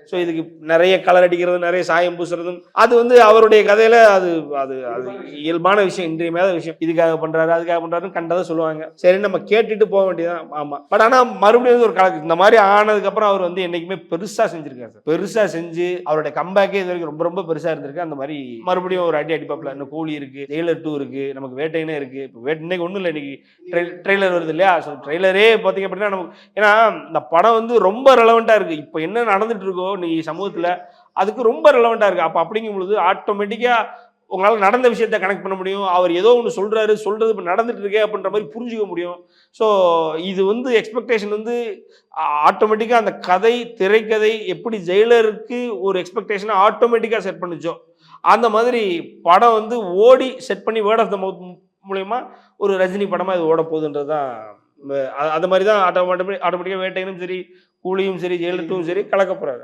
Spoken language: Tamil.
ஸோ இதுக்கு நிறைய கலர் அடிக்கிறது, நிறைய சாயம் பூசுறதும் அது வந்து அவருடைய கதையில அது அது அது இயல்பான விஷயம், இன்றியமையாத விஷயம். இதுக்காக பண்றாரு, அதுக்காக பண்றாருன்னு கண்டதை சொல்லுவாங்க. சரி, நம்ம கேட்டுட்டு போக வேண்டியதான். ஆமா, பட் ஆனா மறுபடியும் ஒரு கலக்கு இந்த மாதிரி ஆனதுக்கு அப்புறம் அவர் வந்து என்னைக்குமே பெருசா செஞ்சிருக்காரு சார். பெருசா செஞ்சு அவருடைய கம்பேக்கே இது வரைக்கும் ரொம்ப ரொம்ப பெருசா இருந்திருக்கு. அந்த மாதிரி மறுபடியும் ஒரு அடிப்பாப்ல. இன்னும் கூலி இருக்கு, ஜெயிலர் 2 இருக்கு, நமக்கு வேட்டைனே இருக்கு. இப்போ இன்னைக்கு ஒன்றும் இல்லை, இன்னைக்கு ட்ரெய்லர் வருது இல்லையா? ஸோ ட்ரெய்லரே பார்த்தீங்க அப்படின்னா நமக்கு, ஏன்னா இந்த படம் வந்து ரொம்ப ரெலவெண்ட்டாக இருக்குது. இப்போ என்ன நடந்துட்டு இருக்கோ நீ சமூகத்தில், அதுக்கு ரொம்ப ரெலவெண்ட்டாக இருக்குது. அப்போ அப்படிங்கும் பொழுது ஆட்டோமேட்டிக்காக உங்களால் நடந்த விஷயத்தை கனெக்ட் பண்ண முடியும். அவர் ஏதோ ஒன்று சொல்கிறது இப்போ நடந்துட்டு இருக்கே அப்படின்ற மாதிரி புரிஞ்சுக்க முடியும். ஸோ இது வந்து எக்ஸ்பெக்டேஷன் வந்து ஆட்டோமேட்டிக்காக அந்த கதை, திரைக்கதை எப்படி ஜெயிலருக்கு ஒரு எக்ஸ்பெக்டேஷனை ஆட்டோமேட்டிக்காக செட் பண்ணிச்சோ, அந்த மாதிரி படம் வந்து ஓடி செட் பண்ணி வேர்ட் ஆஃப் த மவுத் மூலயமா ஒரு ரஜினி படமாக இது ஓட போகுதுன்றது தான். அந்த மாதிரி தான் ஆட்டோமேட்டிக்காக வேட்டையனும் சரி, கூலியும் சரி, ஜெயிலர் 2ம் சரி கலக்க போகிறாரு.